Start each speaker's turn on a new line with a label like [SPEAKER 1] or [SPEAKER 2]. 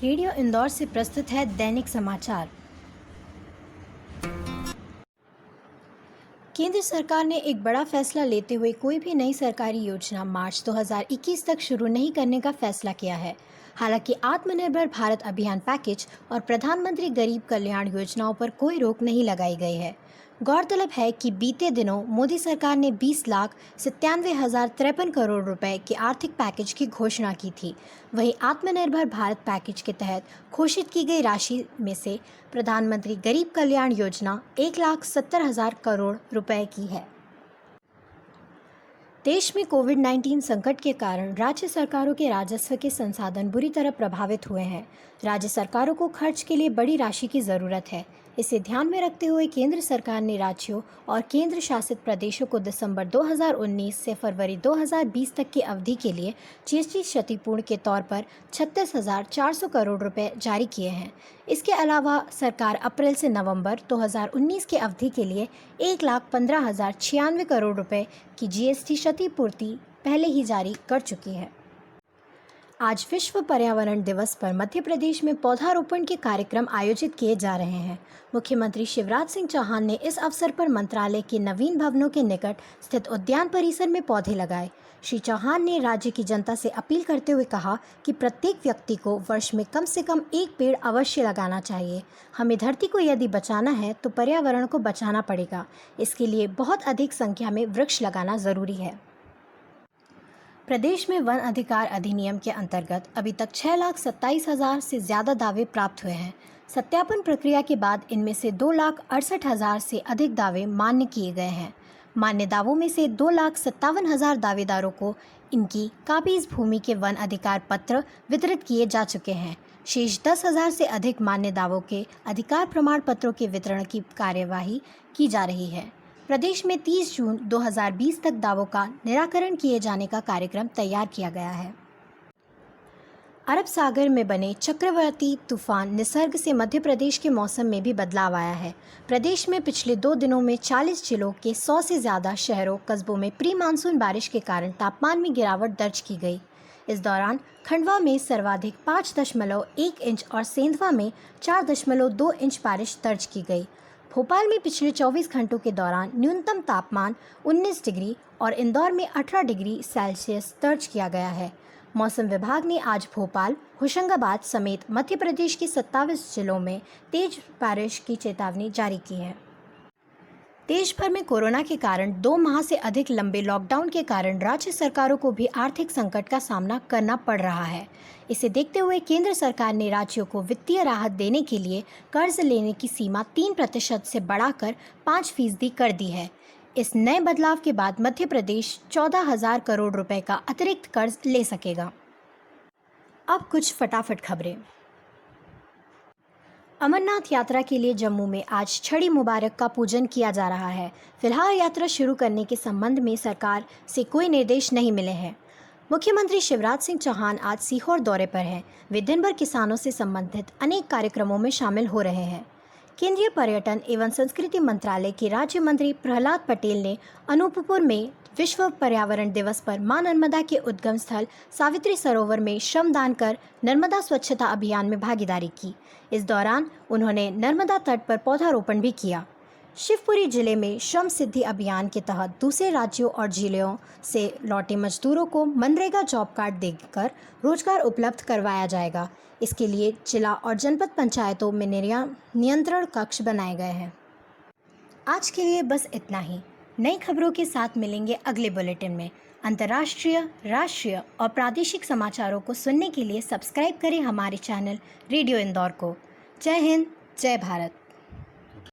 [SPEAKER 1] Radio Indore से प्रस्तुत है दैनिक समाचार। केंद्र सरकार ने एक बड़ा फैसला लेते हुए कोई भी नई सरकारी योजना मार्च 2021 तक शुरू नहीं करने का फैसला किया है। हालांकि आत्मनिर्भर भारत अभियान पैकेज और प्रधानमंत्री गरीब कल्याण योजनाओं पर कोई रोक नहीं लगाई गई है। गौरतलब है कि बीते दिनों मोदी सरकार ने 20,97,053 करोड़ रुपए के आर्थिक पैकेज की घोषणा की थी। वहीं आत्मनिर्भर भारत पैकेज के तहत घोषित की गई राशि में से प्रधानमंत्री गरीब कल्याण योजना 1,70,000 करोड़ रुपए की है। देश में कोविड-19 संकट के कारण राज्य सरकारों के राजस्व के संसाधन बुरी तरह प्रभावित हुए हैं। राज्य सरकारों को खर्च के लिए बड़ी राशि की ज़रूरत है। इसे ध्यान में रखते हुए केंद्र सरकार ने राज्यों और केंद्र शासित प्रदेशों को दिसंबर 2019 से फरवरी 2020 तक की अवधि के लिए जीएसटी क्षतिपूर्ण के तौर पर 36,400 करोड़ रुपए जारी किए हैं। इसके अलावा सरकार अप्रैल से नवंबर 2019 की अवधि के लिए 1,15,096 करोड़ रुपए की जीएसटी क्षतिपूर्ति पहले ही जारी कर चुकी है। आज विश्व पर्यावरण दिवस पर मध्य प्रदेश में पौधारोपण के कार्यक्रम आयोजित किए जा रहे हैं। मुख्यमंत्री शिवराज सिंह चौहान ने इस अवसर पर मंत्रालय के नवीन भवनों के निकट स्थित उद्यान परिसर में पौधे लगाए। श्री चौहान ने राज्य की जनता से अपील करते हुए कहा कि प्रत्येक व्यक्ति को वर्ष में कम से कम एक पेड़ अवश्य लगाना चाहिए। हमें धरती को यदि बचाना है तो पर्यावरण को बचाना पड़ेगा। इसके लिए बहुत अधिक संख्या में वृक्ष लगाना जरूरी है। प्रदेश में वन अधिकार अधिनियम के अंतर्गत अभी तक 6,27,000 से ज़्यादा दावे प्राप्त हुए हैं। सत्यापन प्रक्रिया के बाद इनमें से 2,68,000 से अधिक दावे मान्य किए गए हैं। मान्य दावों में से 2,57,000 दावेदारों को इनकी काबिज भूमि के वन अधिकार पत्र वितरित किए जा चुके हैं। शेष 10,000 से अधिक मान्य दावों के अधिकार प्रमाण पत्रों के वितरण की कार्यवाही की जा रही है। प्रदेश में 30 जून 2020 तक दावों का निराकरण किए जाने का कार्यक्रम तैयार किया गया है। अरब सागर में बने चक्रवाती तूफान निसर्ग से मध्य प्रदेश के मौसम में भी बदलाव आया है। प्रदेश में पिछले 2 दिनों में 40 जिलों के 100 से ज़्यादा शहरों कस्बों में प्री मानसून बारिश के कारण तापमान में गिरावट दर्ज की गई। इस दौरान खंडवा में सर्वाधिक 5.1 इंच और सेंधवा में 4.2 इंच बारिश दर्ज की गई। भोपाल में पिछले 24 घंटों के दौरान न्यूनतम तापमान 19 डिग्री और इंदौर में 18 डिग्री सेल्सियस दर्ज किया गया है। मौसम विभाग ने आज भोपाल, होशंगाबाद समेत मध्य प्रदेश के 27 जिलों में तेज बारिश की चेतावनी जारी की है। देश भर में कोरोना के कारण 2 माह से अधिक लंबे लॉकडाउन के कारण राज्य सरकारों को भी आर्थिक संकट का सामना करना पड़ रहा है। इसे देखते हुए केंद्र सरकार ने राज्यों को वित्तीय राहत देने के लिए कर्ज लेने की सीमा 3% से बढ़ाकर 5% कर दी है। इस नए बदलाव के बाद मध्य प्रदेश 14,000 करोड़ रुपए का अतिरिक्त कर्ज ले सकेगा। अब कुछ फटाफट खबरें। अमरनाथ यात्रा के लिए जम्मू में आज छड़ी मुबारक का पूजन किया जा रहा है। फिलहाल यात्रा शुरू करने के संबंध में सरकार से कोई निर्देश नहीं मिले हैं। मुख्यमंत्री शिवराज सिंह चौहान आज सीहोर दौरे पर हैं। वे दिन भर किसानों से संबंधित अनेक कार्यक्रमों में शामिल हो रहे हैं। केंद्रीय पर्यटन एवं संस्कृति मंत्रालय के राज्य मंत्री प्रहलाद पटेल ने अनूपपुर में विश्व पर्यावरण दिवस पर मां नर्मदा के उद्गम स्थल सावित्री सरोवर में श्रमदान कर नर्मदा स्वच्छता अभियान में भागीदारी की। इस दौरान उन्होंने नर्मदा तट पर पौधारोपण भी किया। शिवपुरी जिले में श्रम सिद्धि अभियान के तहत दूसरे राज्यों और जिलों से लौटे मजदूरों को मनरेगा जॉब कार्ड देकर रोजगार उपलब्ध करवाया जाएगा। इसके लिए जिला और जनपद पंचायतों में नियंत्रण कक्ष बनाए गए हैं। आज के लिए बस इतना ही। नई खबरों के साथ मिलेंगे अगले बुलेटिन में। अंतर्राष्ट्रीय, राष्ट्रीय और प्रादेशिक समाचारों को सुनने के लिए सब्सक्राइब करें हमारे चैनल रेडियो इंदौर को। जय हिंद, जय भारत।